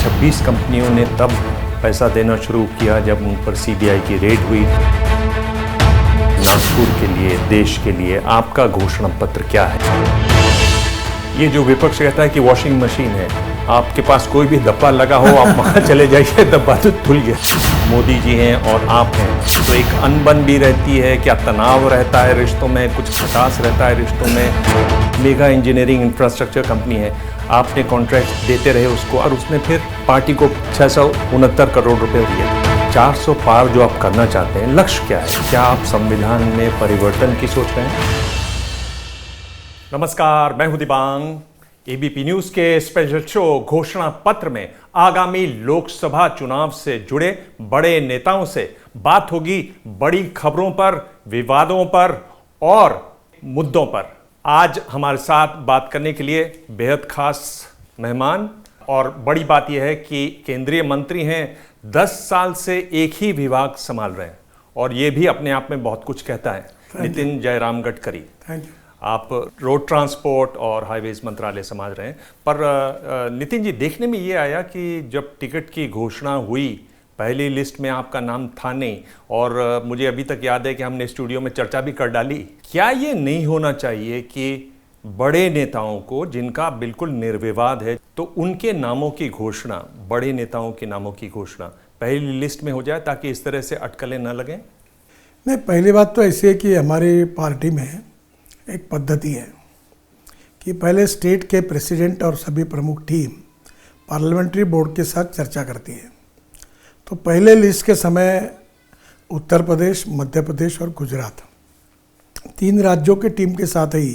26 कंपनियों ने तब पैसा देना शुरू किया जब उन पर सीबीआई की रेड हुई। नागपुर के लिए, देश के लिए आपका घोषणा पत्र क्या है? ये जो विपक्ष कहता है कि वॉशिंग मशीन है, आपके पास कोई भी धब्बा लगा हो, आप वहाँ चले जाइए, धब्बा तो धुल गया। मोदी जी हैं और आप हैं, तो एक अनबन भी रहती है, क्या तनाव रहता है रिश्तों में, कुछ खटास रहता है रिश्तों में। मेगा इंजीनियरिंग इंफ्रास्ट्रक्चर कंपनी है, आपने कॉन्ट्रैक्ट देते रहे उसको और उसने फिर पार्टी को 669 करोड़ रुपए दिए। 400 पार जो आप करना चाहते हैं, लक्ष्य क्या है? क्या आप संविधान में परिवर्तन की सोच रहे हैं? नमस्कार, मैं हूं दिबांग। एबीपी न्यूज के स्पेशल शो घोषणा पत्र में आगामी लोकसभा चुनाव से जुड़े बड़े नेताओं से बात होगी, बड़ी खबरों पर, विवादों पर और मुद्दों पर। आज हमारे साथ बात करने के लिए बेहद खास मेहमान, और बड़ी बात यह है कि केंद्रीय मंत्री हैं, 10 साल से एक ही विभाग संभाल रहे हैं और ये भी अपने आप में बहुत कुछ कहता है। Nitin Jairam Gadkari, thank you. आप रोड ट्रांसपोर्ट और हाईवेज मंत्रालय संभाल रहे हैं। पर नितिन जी, देखने में ये आया कि जब टिकट की घोषणा हुई, पहली लिस्ट में आपका नाम था नहीं, और मुझे अभी तक याद है कि हमने स्टूडियो में चर्चा भी कर डाली। क्या ये नहीं होना चाहिए कि बड़े नेताओं को, जिनका बिल्कुल निर्विवाद है, तो उनके नामों की घोषणा, बड़े नेताओं के नामों की घोषणा पहली लिस्ट में हो जाए, ताकि इस तरह से अटकलें न लगें? नहीं, पहली बात तो ऐसी है कि हमारी पार्टी में एक पद्धति है कि पहले स्टेट के प्रेसिडेंट और सभी प्रमुख टीम पार्लियामेंट्री बोर्ड के साथ चर्चा करती है। तो पहले लिस्ट के समय उत्तर प्रदेश, मध्य प्रदेश और गुजरात, 3 राज्यों के टीम के साथ ही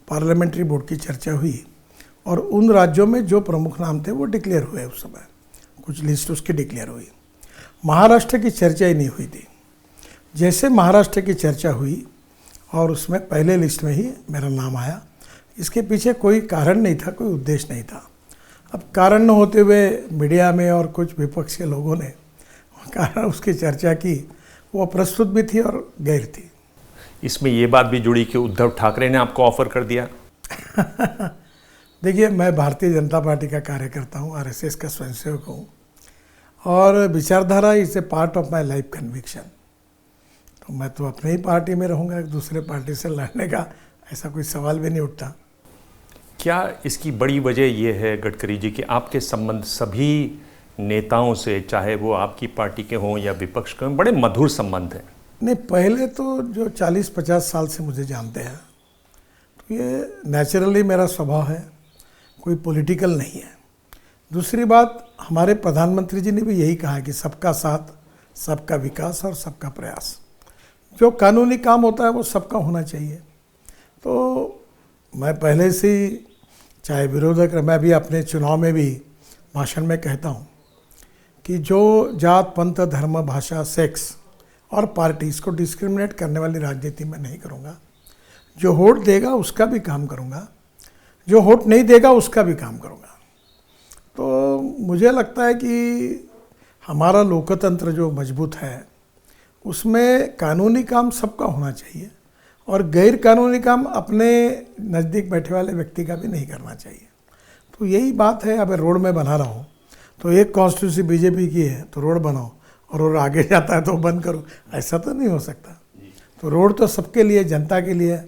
पार्लियामेंट्री बोर्ड की चर्चा हुई और उन राज्यों में जो प्रमुख नाम थे वो डिक्लेयर हुए। उस समय कुछ लिस्ट उसकी डिक्लेयर हुई। महाराष्ट्र की चर्चा ही नहीं हुई थी। जैसे महाराष्ट्र की चर्चा हुई और उसमें पहले लिस्ट में ही मेरा नाम आया, इसके पीछे कोई कारण नहीं था, कोई उद्देश्य नहीं था। अब कारण न होते हुए मीडिया में और कुछ विपक्ष के लोगों ने कारण उसकी चर्चा की, वो प्रस्तुत भी थी और गैर थी। इसमें ये बात भी जुड़ी कि उद्धव ठाकरे ने आपको ऑफर कर दिया। देखिए, मैं भारतीय जनता पार्टी का कार्यकर्ता हूँ, आरएसएस का स्वयंसेवक हूँ, और विचारधारा is a part of my life conviction. तो मैं तो अपने ही पार्टी में रहूँगा, एक दूसरे पार्टी से लड़ने का ऐसा कोई सवाल भी नहीं उठता। क्या इसकी बड़ी वजह यह है गडकरी जी कि आपके संबंध सभी नेताओं से, चाहे वो आपकी पार्टी के हों या विपक्ष के हों, बड़े मधुर संबंध हैं? नहीं, पहले तो जो 40-50 साल से मुझे जानते हैं, तो ये नेचुरली मेरा स्वभाव है, कोई पॉलिटिकल नहीं है। दूसरी बात, हमारे प्रधानमंत्री जी ने भी यही कहा कि सबका साथ, सबका विकास और सबका प्रयास। जो कानूनी काम होता है वो सबका होना चाहिए। तो मैं पहले से ही, चाहे विरोधक, मैं भी अपने चुनाव में भी भाषण में कहता हूँ कि जो जात, पंथ, धर्म, भाषा, सेक्स और पार्टी, इसको डिस्क्रिमिनेट करने वाली राजनीति मैं नहीं करूँगा। जो वोट देगा उसका भी काम करूँगा, जो वोट नहीं देगा उसका भी काम करूँगा। तो मुझे लगता है कि हमारा लोकतंत्र जो मजबूत है, उसमें कानूनी काम सबका होना चाहिए और गैर कानूनी काम अपने नज़दीक बैठे वाले व्यक्ति का भी नहीं करना चाहिए। तो यही बात है। अब रोड में बना रहा हूँ तो एक कॉन्स्टिट्यूंसी बीजेपी की है तो रोड बनाओ, और रोड आगे जाता है तो बंद करो, ऐसा तो नहीं हो सकता। तो रोड तो सबके लिए, जनता के लिए है।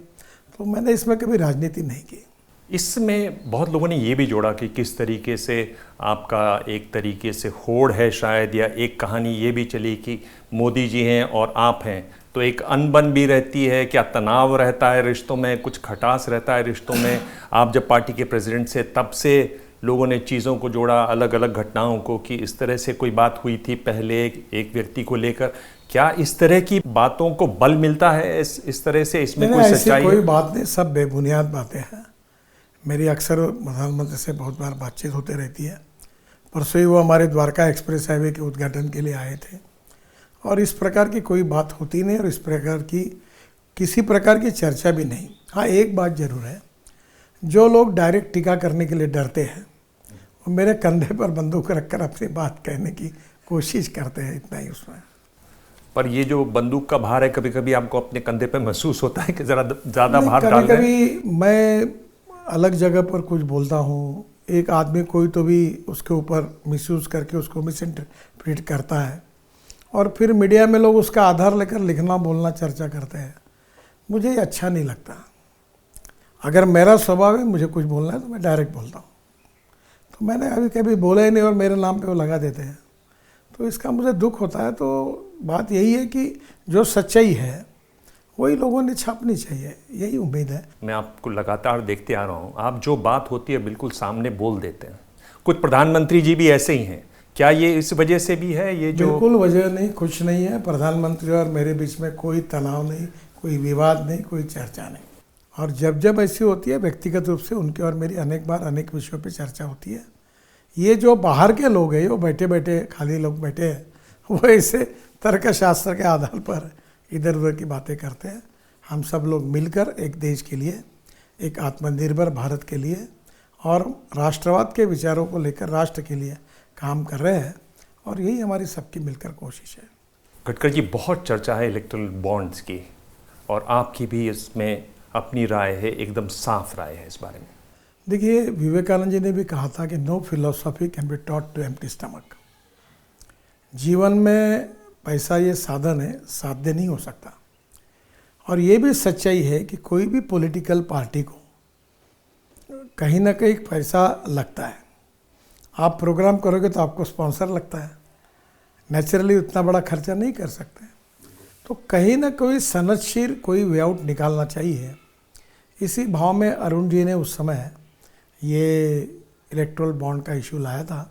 तो मैंने इसमें कभी राजनीति नहीं की। इसमें बहुत लोगों ने ये भी जोड़ा कि किस तरीके से आपका एक तरीके से होड़ है शायद, या एक कहानी ये भी चली कि मोदी जी हैं और आप हैं, तो एक अनबन भी रहती है, क्या तनाव रहता है रिश्तों में, कुछ खटास रहता है रिश्तों में। आप जब पार्टी के प्रेसिडेंट से, तब से लोगों ने चीज़ों को जोड़ा, अलग अलग घटनाओं को, कि इस तरह से कोई बात हुई थी पहले एक व्यक्ति को लेकर। क्या इस तरह की बातों को बल मिलता है इस तरह से? इसमें कोई सच्चाई है? कोई बात नहीं, सब बेबुनियाद बातें हैं। मेरी अक्सर प्रधानमंत्री से बहुत बार बातचीत होती रहती है। परसों ही वो हमारे द्वारका एक्सप्रेस हाईवे के उद्घाटन के लिए आए थे, और इस प्रकार की कोई बात होती नहीं और इस प्रकार की किसी प्रकार की चर्चा भी नहीं। हाँ, एक बात जरूर है, जो लोग डायरेक्ट टीका करने के लिए डरते हैं वो मेरे कंधे पर बंदूक रखकर अपनी बात कहने की कोशिश करते हैं, इतना ही उसमें। पर ये जो बंदूक का भार है, कभी कभी आपको अपने कंधे पर महसूस होता है कि ज़रा ज़्यादा भार डाल रहे हैं? कभी मैं अलग जगह पर कुछ बोलता हूँ, एक आदमी कोई तो भी उसके ऊपर मिसयूज़ करके उसको मिस इंटरप्रेट करता है और फिर मीडिया में लोग उसका आधार लेकर लिखना बोलना चर्चा करते हैं। मुझे ये अच्छा नहीं लगता। अगर मेरा स्वभाव है मुझे कुछ बोलना है तो मैं डायरेक्ट बोलता हूँ, तो मैंने अभी कभी बोला ही नहीं और मेरे नाम पे वो लगा देते हैं, तो इसका मुझे दुख होता है। तो बात यही है कि जो सच्चाई है वही लोगों ने छापनी चाहिए, यही उम्मीद है। मैं आपको लगातार देखते आ रहा हूँ, आप जो बात होती है बिल्कुल सामने बोल देते हैं। कुछ प्रधानमंत्री जी भी ऐसे ही हैं, क्या ये इस वजह से भी है? ये जो बिल्कुल वजह नहीं, कुछ नहीं है। प्रधानमंत्री और मेरे बीच में कोई तनाव नहीं, कोई विवाद नहीं, कोई चर्चा नहीं। और जब जब ऐसी होती है व्यक्तिगत रूप से उनके और मेरी अनेक बार अनेक विषयों पे चर्चा होती है। ये जो बाहर के लोग हैं, वो बैठे बैठे खाली लोग बैठे हैं, वो ऐसे तर्कशास्त्र के आधार पर इधर उधर की बातें करते हैं। हम सब लोग मिलकर एक देश के लिए, एक आत्मनिर्भर भारत के लिए और राष्ट्रवाद के विचारों को लेकर राष्ट्र के लिए काम कर रहे हैं और यही हमारी सबकी मिलकर कोशिश है। गडकरी जी, बहुत चर्चा है इलेक्टोरल बॉन्ड्स की और आपकी भी इसमें अपनी राय है, एकदम साफ राय है इस बारे में। देखिए, विवेकानंद जी ने भी कहा था कि no philosophy can be taught to empty stomach. जीवन में पैसा ये साधन है, साध्य नहीं हो सकता। और ये भी सच्चाई है कि कोई भी पॉलिटिकल पार्टी को कहीं ना कहीं पैसा लगता है। आप प्रोग्राम करोगे तो आपको स्पॉन्सर लगता है, नेचुरली उतना बड़ा खर्चा नहीं कर सकते। तो कहीं ना कोई सनदशीर कोई वे आउट निकालना चाहिए। इसी भाव में अरुण जी ने उस समय ये इलेक्टोरल बॉन्ड का इशू लाया था।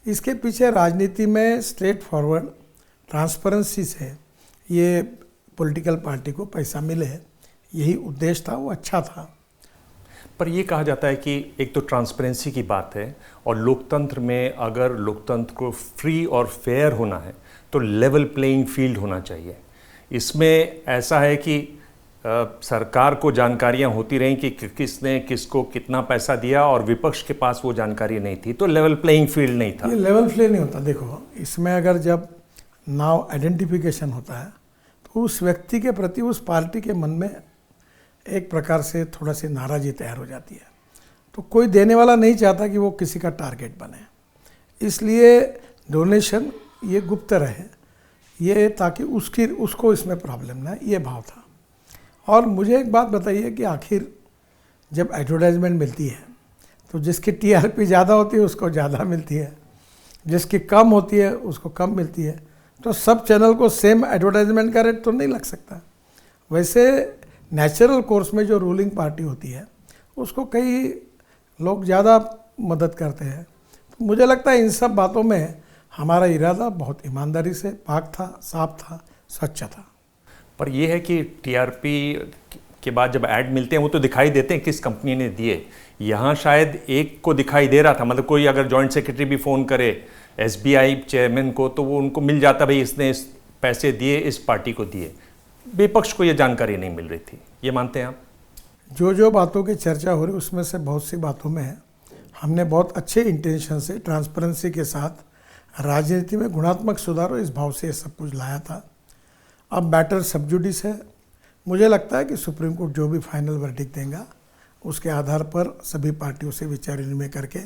इसके पीछे राजनीति में स्ट्रेट फॉरवर्ड ट्रांसपेरेंसी से ये पॉलिटिकल पार्टी को पैसा मिले, यही उद्देश्य था, वो अच्छा था। पर ये कहा जाता है कि एक तो ट्रांसपेरेंसी की बात है और लोकतंत्र में अगर लोकतंत्र को फ्री और फेयर होना है तो लेवल प्लेइंग फील्ड होना चाहिए। इसमें ऐसा है कि सरकार को जानकारियां होती रहीं कि किसने किसको कितना पैसा दिया और विपक्ष के पास वो जानकारी नहीं थी, तो लेवल प्लेइंग फील्ड नहीं था। ये लेवल प्ले नहीं होता। देखो, इसमें अगर जब नाउ आइडेंटिफिकेशन होता है तो उस व्यक्ति के प्रति उस पार्टी के मन में एक प्रकार से थोड़ा सी नाराज़गी तैयार हो जाती है। तो कोई देने वाला नहीं चाहता कि वो किसी का टारगेट बने, इसलिए डोनेशन ये गुप्त रहे, ये ताकि उसको इसमें प्रॉब्लम ना, ये भाव था। और मुझे एक बात बताइए कि आखिर जब एडवर्टाइजमेंट मिलती है तो जिसकी टीआरपी ज़्यादा होती है उसको ज़्यादा मिलती है, जिसकी कम होती है उसको कम मिलती है। तो सब चैनल को सेम एडवर्टाइजमेंट का रेट तो नहीं लग सकता। वैसे नेचुरल कोर्स में जो रूलिंग पार्टी होती है उसको कई लोग ज़्यादा मदद करते हैं। तो मुझे लगता है इन सब बातों में हमारा इरादा बहुत ईमानदारी से पाक था, साफ था, सच्चा था। पर यह है कि टीआरपी के बाद जब ऐड मिलते हैं वो तो दिखाई देते हैं किस कंपनी ने दिए। यहाँ शायद एक को दिखाई दे रहा था, मतलब कोई अगर जॉइंट सेक्रेटरी भी फ़ोन करे एसबीआई चेयरमैन को तो वो उनको मिल जाता, भाई इसने इस पैसे दिए, इस पार्टी को दिए। विपक्ष को ये जानकारी नहीं मिल रही थी, ये मानते हैं आप? जो बातों की चर्चा हो रही उसमें से बहुत सी बातों में हमने बहुत अच्छे इंटेंशन से ट्रांसपेरेंसी के साथ राजनीति में गुणात्मक सुधार और इस भाव से ये सब कुछ लाया था। अब मैटर सब जुडिस है। मुझे लगता है कि सुप्रीम कोर्ट जो भी फाइनल वर्डिक्ट देगा उसके आधार पर सभी पार्टियों से विचार विनिमय करके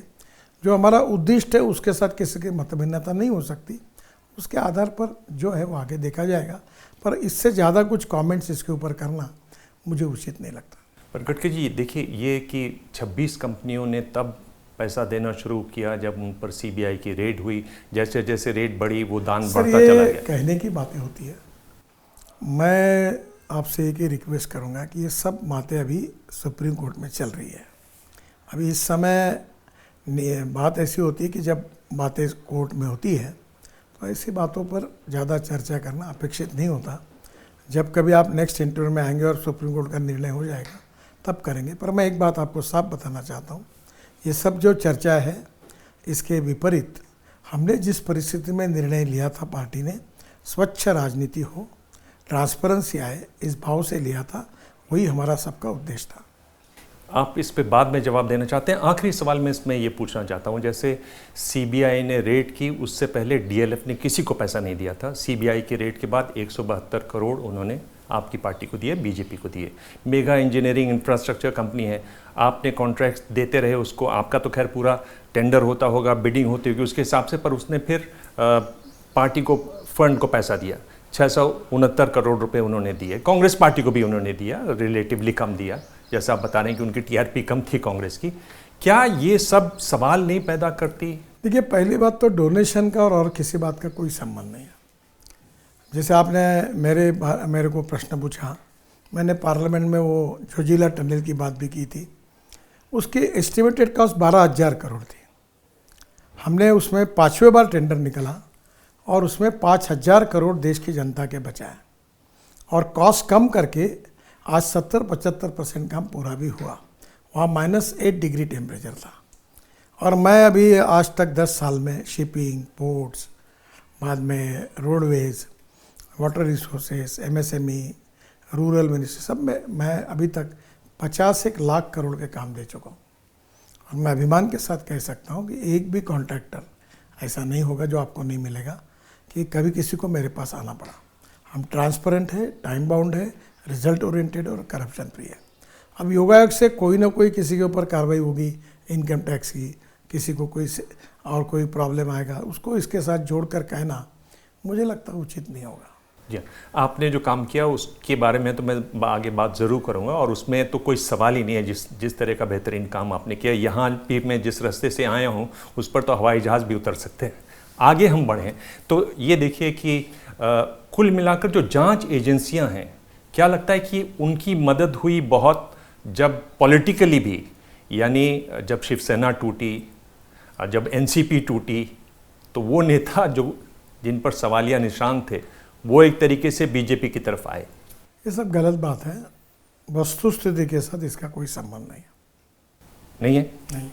जो हमारा उद्दिष्ट है उसके साथ किसी की मतभिन्नता नहीं हो सकती, उसके आधार पर जो है वो आगे देखा जाएगा। पर इससे ज़्यादा कुछ कमेंट्स इसके ऊपर करना मुझे उचित नहीं लगता। पर गडकरी जी देखिए, ये कि 26 कंपनियों ने तब पैसा देना शुरू किया जब उन पर सीबीआई की रेड हुई, जैसे जैसे रेड बढ़ी वो दान बढ़ता चला गया। कहने की बातें होती है। मैं आपसे एक ही रिक्वेस्ट करूंगा कि ये सब बातें अभी सुप्रीम कोर्ट में चल रही है। अभी इस समय बात ऐसी होती है कि जब बातें कोर्ट में होती है तो ऐसी बातों पर ज़्यादा चर्चा करना अपेक्षित नहीं होता। जब कभी आप नेक्स्ट इंटरव्यू में आएंगे और सुप्रीम कोर्ट का निर्णय हो जाएगा तब करेंगे। पर मैं एक बात आपको साफ बताना चाहता हूँ, ये सब जो चर्चा है इसके विपरीत हमने जिस परिस्थिति में निर्णय लिया था, पार्टी ने स्वच्छ राजनीति हो, ट्रांसपेरेंसी आए, इस भाव से लिया था, वही हमारा सबका उद्देश्य था। आप इस पे बाद में जवाब देना चाहते हैं? आखिरी सवाल में इसमें ये पूछना चाहता हूँ, जैसे सीबीआई ने रेड की उससे पहले डीएलएफ ने किसी को पैसा नहीं दिया था। सीबीआई की रेड के बाद 172 करोड़ उन्होंने आपकी पार्टी को दिए, बीजेपी को दिए। मेगा इंजीनियरिंग इंफ्रास्ट्रक्चर कंपनी है, आपने कॉन्ट्रैक्ट्स देते रहे उसको, आपका तो खैर पूरा टेंडर होता होगा, बिडिंग होती होगी उसके हिसाब से, पर उसने फिर पार्टी को, फंड को पैसा दिया। 669 करोड़ रुपए उन्होंने दिए। कांग्रेस पार्टी को भी उन्होंने दिया, रिलेटिवली कम दिया, जैसा आप बता रहे हैं कि उनकी टीआरपी कम थी कांग्रेस की। क्या ये सब सवाल नहीं पैदा करती? देखिए, पहली बात तो डोनेशन का और किसी बात का कोई संबंध नहीं है। जैसे आपने मेरे को प्रश्न पूछा, मैंने पार्लियामेंट में वो जोजिला टनल की बात भी की थी। उसकी एस्टिमेटेड कॉस्ट 12,000 करोड़ थी। हमने उसमें 5वें बार टेंडर निकला और उसमें 5,000 करोड़ देश की जनता के बचाए, और कॉस्ट कम करके आज 70-75% काम पूरा भी हुआ। वहाँ -8 डिग्री टेम्परेचर था। और मैं अभी आज तक 10 साल में शिपिंग, पोर्ट्स, बाद में roadways, water resources, MSME, rural ministry, सब में मैं अभी तक 50 लाख करोड़ के काम दे चुका हूँ। और मैं अभिमान के साथ कह सकता हूँ कि एक भी कॉन्ट्रैक्टर ऐसा नहीं होगा जो आपको नहीं मिलेगा कि कभी किसी को मेरे पास आना पड़ा। हम ट्रांसपेरेंट है, टाइम बाउंड है, रिजल्ट ओरिएंटेड और करप्शन फ्री है। अब योगायोग से कोई ना कोई किसी के ऊपर कार्रवाई होगी, इनकम टैक्स की, किसी को कोई और कोई प्रॉब्लम आएगा, उसको इसके साथ जोड़कर कहना मुझे लगता है उचित नहीं होगा। जी, आपने जो काम किया उसके बारे में तो मैं आगे बात ज़रूर करूंगा, और उसमें तो कोई सवाल ही नहीं है। जिस तरह का बेहतरीन काम आपने किया, यहाँ भी मैं जिस रास्ते से आया हूँ उस पर तो हवाई जहाज़ भी उतर सकते हैं। आगे हम बढ़ें तो ये देखिए कि कुल मिलाकर जो जांच एजेंसियां हैं, क्या लगता है कि उनकी मदद हुई बहुत, जब पॉलिटिकली भी, यानी जब शिवसेना टूटी, जब एनसीपी टूटी, तो वो नेता जो जिन पर सवालिया निशान थे वो एक तरीके से बीजेपी की तरफ आए? ये सब गलत बात है। वस्तुस्थिति के साथ इसका कोई संबंध नहीं है। नहीं है? नहीं।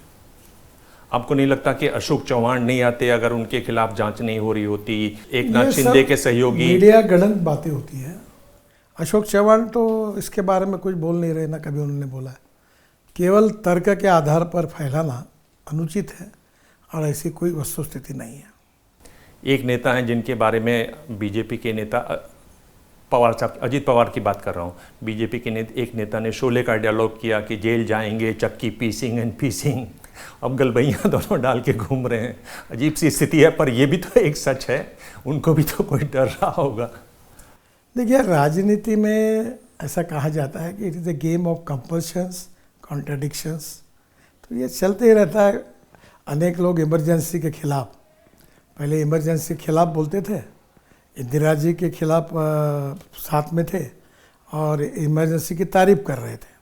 आपको नहीं लगता कि अशोक चौहान नहीं आते अगर उनके खिलाफ जांच नहीं हो रही होती? एक नाथ शिंदे के सहयोगी, मीडिया गलत बातें होती है। अशोक चौहान तो इसके बारे में कुछ बोल नहीं रहे, ना कभी उन्होंने बोला है। केवल तर्क के आधार पर फैलाना अनुचित है और ऐसी कोई वस्तुस्थिति नहीं है। एक नेता हैं जिनके बारे में बीजेपी के नेता, पवार साहब, अजीत पवार की बात कर रहा हूँ, बीजेपी के एक नेता ने शोले का डायलॉग किया कि जेल जाएंगे, चक्की पीसिंग एंड पीसिंग। अब गलबैयाँ दोनों डाल के घूम रहे हैं। अजीब सी स्थिति है, पर ये भी तो एक सच है, उनको भी तो कोई डर रहा होगा। देखिए, राजनीति में ऐसा कहा जाता है कि it is a game of compulsions, contradictions. तो ये चलते ही रहता है। अनेक लोग इमरजेंसी के खिलाफ, पहले इमरजेंसी के खिलाफ बोलते थे, इंदिरा जी के खिलाफ साथ में थे और इमरजेंसी की तारीफ कर रहे थे,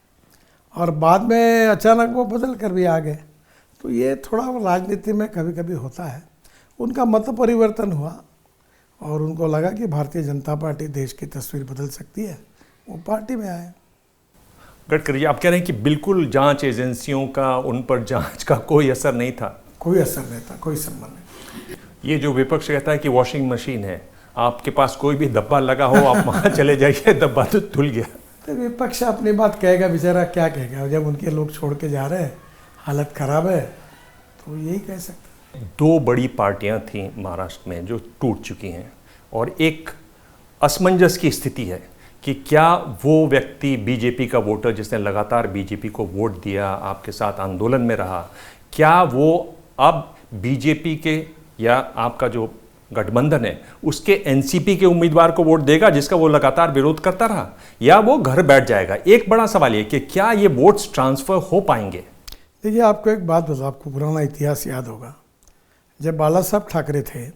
और बाद में अचानक वो बदल कर भी आ गए। तो ये थोड़ा राजनीति में कभी कभी होता है। उनका मत परिवर्तन हुआ और उनको लगा कि भारतीय जनता पार्टी देश की तस्वीर बदल सकती है, वो पार्टी में आए। गडकरी जी, आप कह रहे हैं कि बिल्कुल जांच एजेंसियों का उन पर जांच का कोई असर नहीं था? कोई असर नहीं था, कोई संबंध नहीं। ये जो विपक्ष कहता है कि वॉशिंग मशीन है, आपके पास कोई भी धब्बा लगा हो, आप वहाँ चले जाइए, धब्बा तो धुल गया। तो विपक्ष अपनी बात कहेगा, बेचारा क्या कहेगा? जब उनके लोग छोड़ के जा रहे हैं, हालत खराब है, तो यही कह सकते हैं। 2 बड़ी पार्टियां थीं महाराष्ट्र में जो टूट चुकी हैं, और एक असमंजस की स्थिति है कि क्या वो व्यक्ति, बीजेपी का वोटर जिसने लगातार बीजेपी को वोट दिया, आपके साथ आंदोलन में रहा, क्या वो अब बीजेपी के या आपका जो गठबंधन है उसके एनसीपी के उम्मीदवार को वोट देगा जिसका वो लगातार विरोध करता रहा, या वो घर बैठ जाएगा? एक बड़ा सवाल ये कि क्या ये वोट्स ट्रांसफर हो पाएंगे? देखिए, आपको एक बात बताओ, आपको पुराना इतिहास याद होगा। जब बाला साहब ठाकरे थे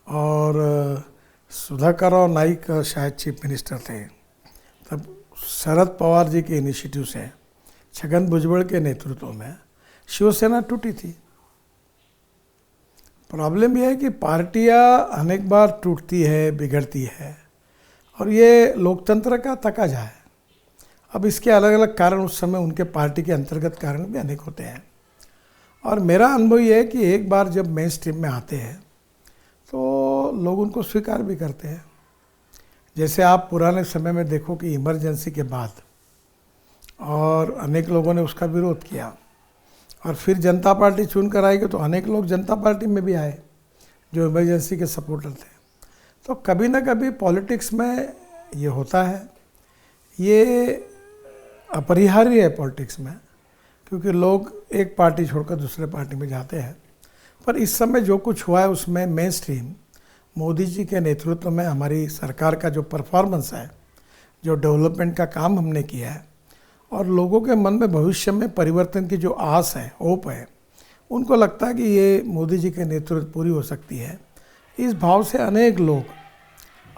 और सुधाकर और नाइक शायद चीफ मिनिस्टर थे, तब शरद पवार जी के इनिशिएटिव से, छगन भुजबल के नेतृत्व में शिवसेना टूटी थी। प्रॉब्लम यह है कि पार्टियां अनेक बार टूटती है, बिगड़ती है, और ये लोकतंत्र का तकाजा है। अब इसके अलग अलग कारण उस समय उनके पार्टी के अंतर्गत कारण भी अनेक होते हैं, और मेरा अनुभव ये है कि एक बार जब मेन स्ट्रीम में आते हैं तो लोग उनको स्वीकार भी करते हैं। जैसे आप पुराने समय में देखो कि इमरजेंसी के बाद और अनेक लोगों ने उसका विरोध किया, और फिर जनता पार्टी चुनकर आएगी तो अनेक लोग जनता पार्टी में भी आए जो इमरजेंसी के सपोर्टर थे। तो कभी ना कभी पॉलिटिक्स में ये होता है, ये अपरिहार्य है पॉलिटिक्स में, क्योंकि लोग एक पार्टी छोड़कर दूसरे पार्टी में जाते हैं। पर इस समय जो कुछ हुआ है उसमें मेन स्ट्रीम मोदी जी के नेतृत्व में हमारी सरकार का जो परफॉर्मेंस है, जो डेवलपमेंट का काम हमने किया है, और लोगों के मन में भविष्य में परिवर्तन की जो आस है, होप है, उनको लगता है कि ये मोदी जी के नेतृत्व पूरी हो सकती है। इस भाव से अनेक लोग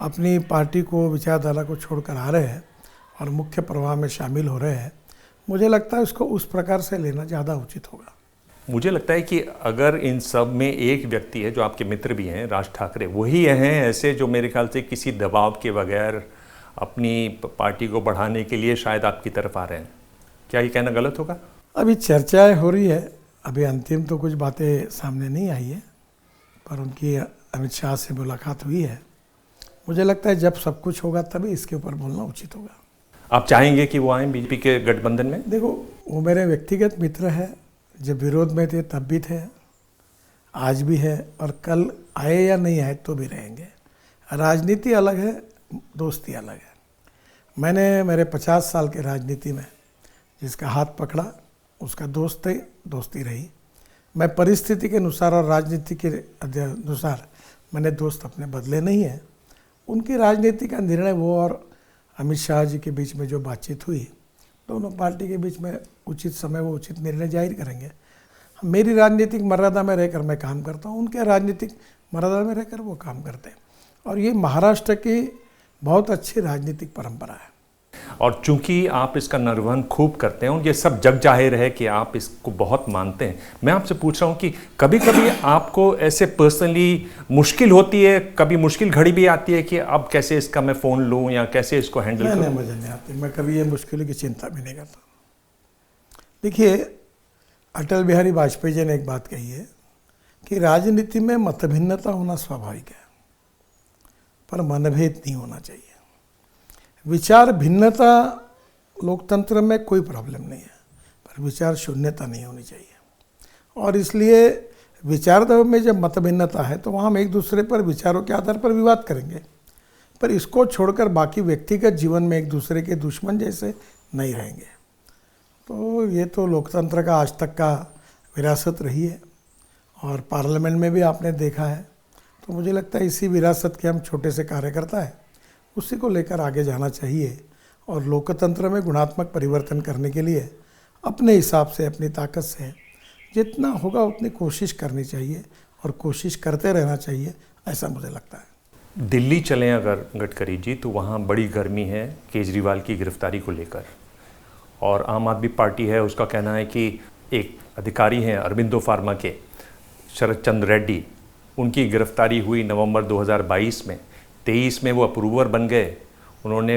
अपनी पार्टी को, विचारधारा को छोड़कर आ रहे हैं और मुख्य प्रवाह में शामिल हो रहे हैं। मुझे लगता है उसको उस प्रकार से लेना ज़्यादा उचित होगा। मुझे लगता है कि अगर इन सब में एक व्यक्ति है जो आपके मित्र भी हैं, राज ठाकरे, वही हैं ऐसे जो मेरे ख्याल से किसी दबाव के बगैर अपनी पार्टी को बढ़ाने के लिए शायद आपकी तरफ आ रहे हैं। क्या ये कहना गलत होगा? अभी चर्चाएं हो रही है, अभी अंतिम तो कुछ बातें सामने नहीं आई है, पर उनकी अमित शाह से मुलाकात हुई है। मुझे लगता है जब सब कुछ होगा तभी इसके ऊपर बोलना उचित होगा। आप चाहेंगे कि वो आएँ बीजेपी के गठबंधन में? देखो, वो मेरे व्यक्तिगत मित्र है, जब विरोध में थे तब भी थे, आज भी है, और कल आए या नहीं आए तो भी रहेंगे। राजनीति अलग है, दोस्ती अलग है। मैंने मेरे 50 साल के राजनीति में जिसका हाथ पकड़ा उसका दोस्ती रही। मैं परिस्थिति के अनुसार और राजनीति के अनुसार मैंने दोस्त अपने बदले नहीं है। उनकी राजनीति का निर्णय वो और अमित शाह जी के बीच में जो बातचीत हुई, दोनों पार्टी के बीच में उचित समय वो उचित निर्णय जाहिर करेंगे। मेरी राजनीतिक मर्यादा में रहकर मैं काम करता हूँ, उनके राजनीतिक मर्यादा में रहकर वो काम करते हैं, और ये महाराष्ट्र की बहुत अच्छी राजनीतिक परंपरा है। और चूंकि आप इसका निर्वहन खूब करते हैं और ये सब जग जाहिर है कि आप इसको बहुत मानते हैं, मैं आपसे पूछ रहा हूँ कि कभी कभी आपको ऐसे पर्सनली मुश्किल होती है, कभी मुश्किल घड़ी भी आती है कि अब कैसे इसका मैं फ़ोन लूँ या कैसे इसको हैंडल करूँ? नहीं, मुझे नहीं आती। मैं कभी ये मुश्किलों की चिंता भी नहीं करता। देखिए, अटल बिहारी वाजपेयी जी ने एक बात कही है कि राजनीति में मतभिन्नता होना स्वाभाविक है, पर मनभेद नहीं होना चाहिए। विचार भिन्नता लोकतंत्र में कोई प्रॉब्लम नहीं है, पर विचार शून्यता नहीं होनी चाहिए। और इसलिए विचारधारा में जब मतभिन्नता है तो वहाँ हम एक दूसरे पर विचारों के आधार पर विवाद करेंगे, पर इसको छोड़कर बाकी व्यक्तिगत जीवन में एक दूसरे के दुश्मन जैसे नहीं रहेंगे। तो ये तो लोकतंत्र का आज तक का विरासत रही है, और पार्लियामेंट में भी आपने देखा है। तो मुझे लगता है इसी विरासत के हम छोटे से कार्यकर्ता है, उसी को लेकर आगे जाना चाहिए, और लोकतंत्र में गुणात्मक परिवर्तन करने के लिए अपने हिसाब से, अपनी ताकत से जितना होगा उतनी कोशिश करनी चाहिए, और कोशिश करते रहना चाहिए, ऐसा मुझे लगता है। दिल्ली चलें अगर गडकरी जी, तो वहाँ बड़ी गर्मी है केजरीवाल की गिरफ्तारी को लेकर, और आम आदमी पार्टी है, उसका कहना है कि एक अधिकारी हैं अरबिंदो फार्मा के, शरद चंद्र रेड्डी, उनकी गिरफ्तारी हुई नवंबर 2022 में। 23 में वो अप्रूवर बन गए, उन्होंने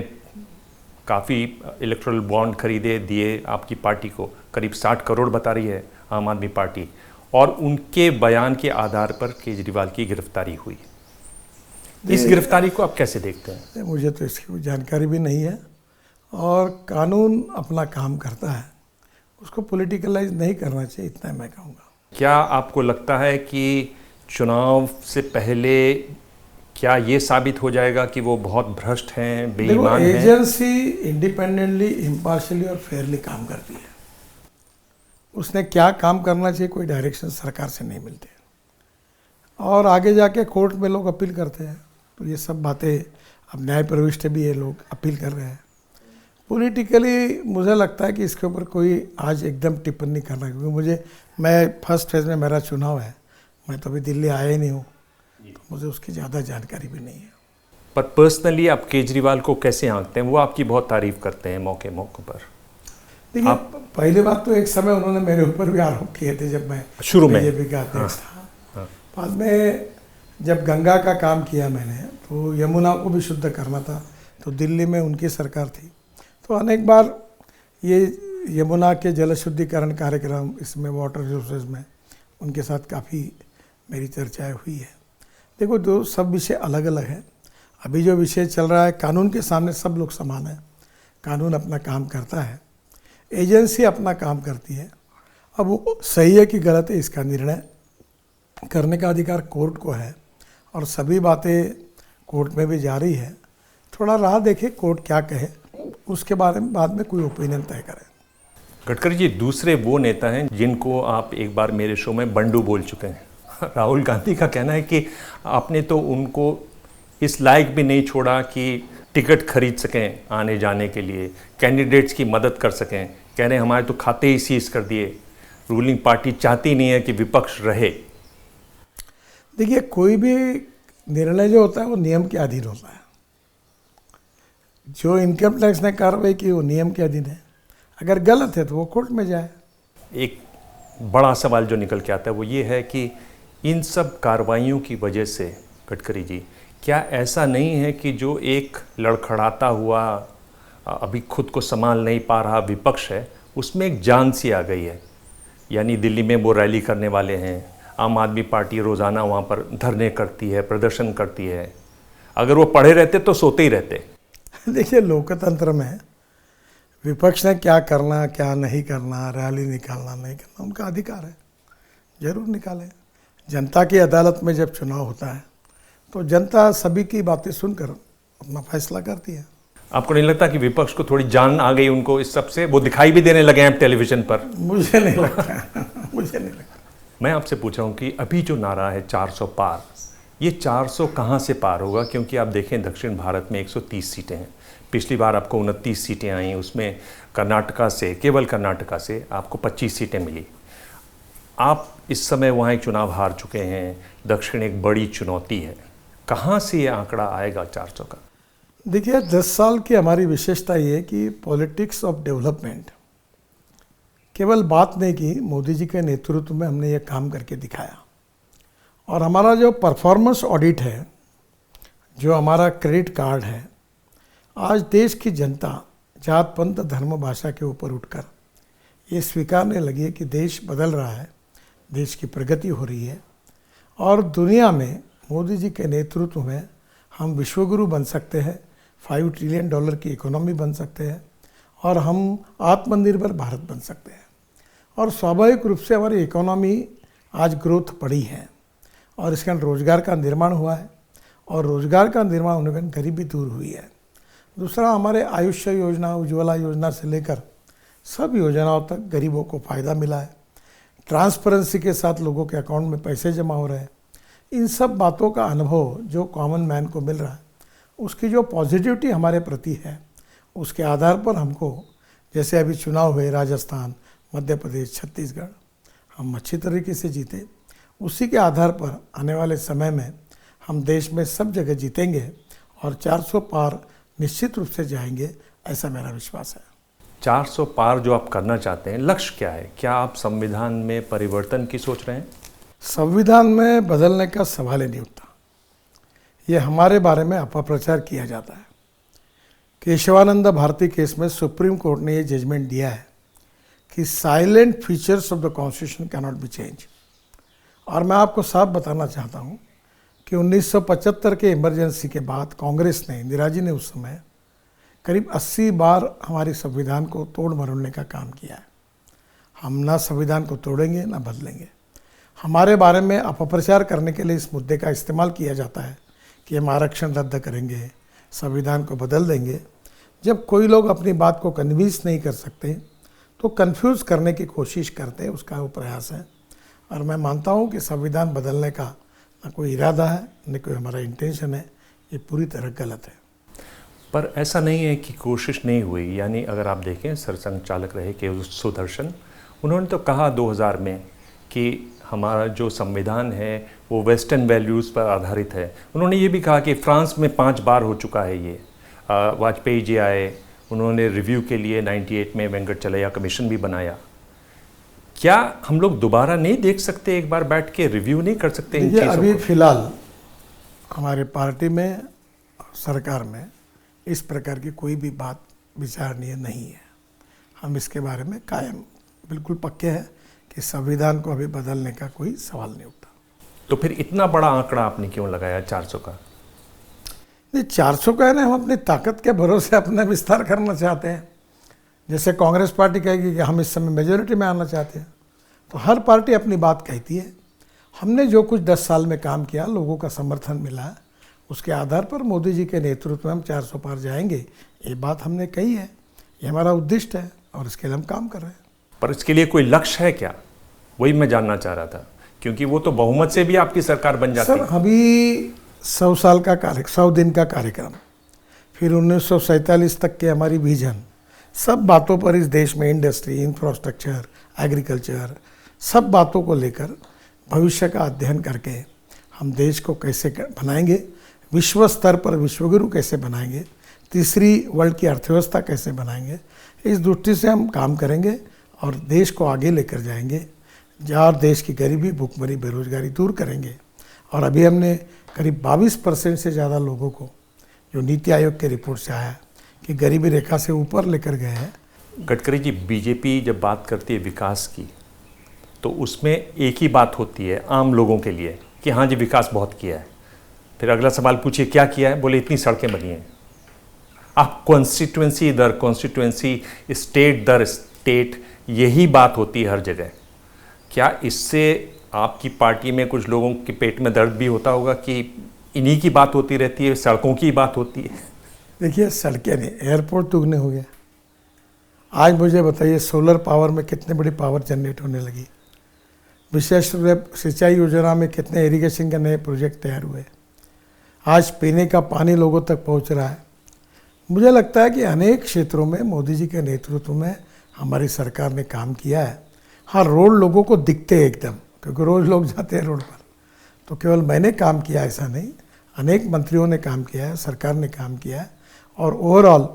काफ़ी इलेक्ट्रल बॉन्ड खरीदे, दिए आपकी पार्टी को, करीब 60 करोड़ बता रही है आम आदमी पार्टी, और उनके बयान के आधार पर केजरीवाल की गिरफ्तारी हुई। इस गिरफ्तारी को आप कैसे देखते हैं? मुझे तो इसकी कोई जानकारी भी नहीं है, और कानून अपना काम करता है, उसको पॉलिटिकलाइज नहीं करना चाहिए, इतना मैं कहूँगा। क्या आपको लगता है कि चुनाव से पहले क्या ये साबित हो जाएगा कि वो बहुत भ्रष्ट हैं, बेईमान हैं? एजेंसी इंडिपेंडेंटली, इम्पार्शियली और फेयरली काम करती है। उसने क्या काम करना चाहिए, कोई डायरेक्शन सरकार से नहीं मिलते, और आगे जाके कोर्ट में लोग अपील करते हैं। तो ये सब बातें अब न्याय प्रविष्ट भी ये लोग अपील कर रहे हैं। पॉलिटिकली मुझे लगता है कि इसके ऊपर कोई आज एकदम टिप्पणी करना, क्योंकि मैं फर्स्ट फेज में मेरा चुनाव है, मैं तो अभी दिल्ली आया ही नहीं हूँ, तो मुझे उसकी ज़्यादा जानकारी भी नहीं है। पर पर्सनली आप केजरीवाल को कैसे आंकते हैं? वो आपकी बहुत तारीफ करते हैं मौके पर। देखिए, पहली बात तो एक समय उन्होंने मेरे ऊपर भी आरोप किए थे जब मैं शुरू में बीजेपी का अध्यक्ष था। बाद में जब गंगा का काम किया मैंने, तो यमुना को भी शुद्ध करना था, तो दिल्ली में उनकी सरकार थी, तो अनेक बार ये यमुना के जल शुद्धिकरण कार्यक्रम, इसमें वाटर रिसोर्सेज में उनके साथ काफ़ी मेरी चर्चाएं हुई है। देखो, जो सब विषय अलग अलग हैं। अभी जो विषय चल रहा है, कानून के सामने सब लोग समान हैं, कानून अपना काम करता है, एजेंसी अपना काम करती है। अब वो सही है कि गलत है, इसका निर्णय करने का अधिकार कोर्ट को है, और सभी बातें कोर्ट में भी जारी है। थोड़ा राह देखे कोर्ट क्या कहे, उसके बारे में बाद में कोई ओपिनियन तय करें। गडकरी जी, दूसरे वो नेता हैं जिनको आप एक बार मेरे शो में बंडू बोल चुके हैं। राहुल गांधी का कहना है कि आपने तो उनको इस लायक भी नहीं छोड़ा कि टिकट खरीद सकें आने जाने के लिए, कैंडिडेट्स की मदद कर सकें। कह रहे हैं हमारे तो खाते ही सीज कर दिए, रूलिंग पार्टी चाहती नहीं है कि विपक्ष रहे। देखिए, कोई भी निर्णय जो होता है वो नियम के अधीन होता है। जो इनकम टैक्स ने कार्रवाई की वो नियम के अधीन है, अगर गलत है तो वो कोर्ट में जाए। एक बड़ा सवाल जो निकल के आता है वो ये है कि इन सब कार्रवाइयों की वजह से गडकरी जी, क्या ऐसा नहीं है कि जो एक लड़खड़ाता हुआ अभी खुद को संभाल नहीं पा रहा विपक्ष है, उसमें एक जान सी आ गई है? यानी दिल्ली में वो रैली करने वाले हैं, आम आदमी पार्टी रोज़ाना वहाँ पर धरने करती है, प्रदर्शन करती है। अगर वो पढ़े रहते तो सोते ही रहते। देखिए, लोकतंत्र में विपक्ष ने क्या करना क्या नहीं करना, रैली निकालना नहीं करना, उनका अधिकार है, जरूर निकालें। जनता की अदालत में जब चुनाव होता है तो जनता सभी की बातें सुनकर अपना फैसला करती है। आपको नहीं लगता कि विपक्ष को थोड़ी जान आ गई उनको इस सब से? वो दिखाई भी देने लगे हैं टेलीविजन पर। मुझे नहीं लगता मुझे नहीं लगता। मैं आपसे पूछ रहा हूँ कि अभी जो नारा है 400 पार, ये 400 कहाँ से पार होगा? क्योंकि आप देखें दक्षिण भारत में 130 सीटें हैं। पिछली बार आपको 29 सीटें आई, उसमें कर्नाटका से, केवल कर्नाटका से आपको 25 सीटें मिली। आप इस समय वहाँ एक चुनाव हार चुके हैं, दक्षिण एक बड़ी चुनौती है। कहाँ से ये आंकड़ा आएगा 400 का? देखिए, 10 साल की हमारी विशेषता ये है कि पॉलिटिक्स ऑफ डेवलपमेंट केवल बात नहीं की, मोदी जी के नेतृत्व में हमने ये काम करके दिखाया। और हमारा जो परफॉर्मेंस ऑडिट है, जो हमारा क्रेडिट कार्ड है, आज देश की जनता जात पंथ धर्म भाषा के ऊपर उठकर ये स्वीकारने लगी है कि देश बदल रहा है, देश की प्रगति हो रही है और दुनिया में मोदी जी के नेतृत्व में हम विश्वगुरु बन सकते हैं, $5 ट्रिलियन की इकोनॉमी बन सकते हैं और हम आत्मनिर्भर भारत बन सकते हैं। और स्वाभाविक रूप से हमारी इकोनॉमी आज ग्रोथ बढ़ी है और इसके अंदर रोजगार का निर्माण हुआ है और रोजगार का निर्माण होने के बाद गरीबी दूर हुई है। दूसरा, हमारे आयुष्य योजना, उज्ज्वला योजना से लेकर सब योजनाओं तक गरीबों को फ़ायदा मिला है। ट्रांसपेरेंसी के साथ लोगों के अकाउंट में पैसे जमा हो रहे हैं। इन सब बातों का अनुभव जो कॉमन मैन को मिल रहा है, उसकी जो पॉजिटिविटी हमारे प्रति है, उसके आधार पर हमको, जैसे अभी चुनाव हुए राजस्थान, मध्य प्रदेश, छत्तीसगढ़, हम अच्छी तरीके से जीते। उसी के आधार पर आने वाले समय में हम देश में सब जगह जीतेंगे और 400 पार निश्चित रूप से जाएंगे, ऐसा मेरा विश्वास है। 400 पार जो आप करना चाहते हैं, लक्ष्य क्या है? क्या आप संविधान में परिवर्तन की सोच रहे हैं? संविधान में बदलने का सवाल ही नहीं उठता। ये हमारे बारे में अपप्रचार किया जाता है। केशवानंद भारती केस में सुप्रीम कोर्ट ने ये जजमेंट दिया है कि salient features of the constitution can not be change. और मैं आपको साफ बताना चाहता हूँ कि 1975 के इमरजेंसी के बाद कांग्रेस ने, इंदिरा जी ने उस समय करीब 80 बार हमारे संविधान को तोड़ मरोड़ने का काम किया है। हम ना संविधान को तोड़ेंगे ना बदलेंगे। हमारे बारे में अपप्रचार करने के लिए इस मुद्दे का इस्तेमाल किया जाता है कि हम आरक्षण रद्द करेंगे, संविधान को बदल देंगे। जब कोई लोग अपनी बात को कन्विंस नहीं कर सकते तो कंफ्यूज करने की कोशिश करते हैं, उसका वो प्रयास है। और मैं मानता हूँ कि संविधान बदलने का ना कोई इरादा है, न कोई हमारा इंटेंशन है। ये पूरी तरह गलत है। पर ऐसा नहीं है कि कोशिश नहीं हुई। यानी अगर आप देखें, सरसंघचालक रहे के सुदर्शन, उन्होंने तो कहा 2000 में कि हमारा जो संविधान है वो वेस्टर्न वैल्यूज़ पर आधारित है। उन्होंने ये भी कहा कि फ्रांस में 5 बार हो चुका है ये। वाजपेयी जी आए, उन्होंने रिव्यू के लिए 98 में वेंकटचलैया कमीशन भी बनाया। क्या हम लोग दोबारा नहीं देख सकते, एक बार बैठ के रिव्यू नहीं कर सकते इन चीज़ों को? अभी फिलहाल हमारे पार्टी में, सरकार में इस प्रकार की कोई भी बात विचारणीय नहीं है। हम इसके बारे में कायम बिल्कुल पक्के हैं कि संविधान को अभी बदलने का कोई सवाल नहीं उठता। तो फिर इतना बड़ा आंकड़ा आपने क्यों लगाया 400 का? नहीं, 400 का है ना, हम अपनी ताकत के भरोसे अपना विस्तार करना चाहते हैं। जैसे कांग्रेस पार्टी कहेगी कि हम इस समय मेजोरिटी में आना चाहते हैं, तो हर पार्टी अपनी बात कहती है। हमने जो कुछ 10 साल में काम किया, लोगों का समर्थन मिला है, उसके आधार पर मोदी जी के नेतृत्व में हम 400 पार जाएंगे, ये बात हमने कही है, ये हमारा उद्दिष्ट है और इसके लिए हम काम कर रहे हैं। पर इसके लिए कोई लक्ष्य है क्या, वही मैं जानना चाह रहा था, क्योंकि वो तो बहुमत से भी आपकी सरकार बन जाती सर है। अभी 100 साल का 100 दिन का कार्यक्रम, फिर 1947 तक के हमारी विजन, सब बातों पर इस देश में इंडस्ट्री, इंफ्रास्ट्रक्चर, एग्रीकल्चर, सब बातों को लेकर भविष्य का अध्ययन करके हम देश को कैसे बनाएंगे, विश्व स्तर पर विश्वगुरु कैसे बनाएंगे, तीसरी वर्ल्ड की अर्थव्यवस्था कैसे बनाएंगे, इस दृष्टि से हम काम करेंगे और देश को आगे लेकर जाएंगे, जहाँ देश की गरीबी, भुखमरी, बेरोजगारी दूर करेंगे। और अभी हमने करीब 22% से ज़्यादा लोगों को, जो नीति आयोग के रिपोर्ट से आया कि गरीबी रेखा से ऊपर लेकर गए हैं। गडकरी जी, बीजेपी जब बात करती है विकास की तो उसमें एक ही बात होती है आम लोगों के लिए कि हाँ जी विकास बहुत किया है। फिर अगला सवाल पूछिए क्या किया है, बोले इतनी सड़कें बनी हैं। आप कॉन्स्टिट्यूंसी दर कॉन्स्टिट्यूंसी, स्टेट दर स्टेट, यही बात होती है हर जगह। क्या इससे आपकी पार्टी में कुछ लोगों के पेट में दर्द भी होता होगा कि इन्हीं की बात होती रहती है, सड़कों की बात होती है? देखिए सड़कें नहीं, एयरपोर्ट दुगने हो गया। आज मुझे बताइए सोलर पावर में कितनी बड़ी पावर जनरेट होने लगी, विशेष रूप से सिंचाई योजना में कितने इरिगेशन के नए प्रोजेक्ट तैयार हुए, आज पीने का पानी लोगों तक पहुंच रहा है। मुझे लगता है कि अनेक क्षेत्रों में मोदी जी के नेतृत्व में हमारी सरकार ने काम किया है। हाँ, रोड लोगों को दिखते हैं एकदम, क्योंकि रोज़ लोग जाते हैं रोड पर, तो केवल मैंने काम किया ऐसा नहीं, अनेक मंत्रियों ने काम किया है, सरकार ने काम किया है। और ओवरऑल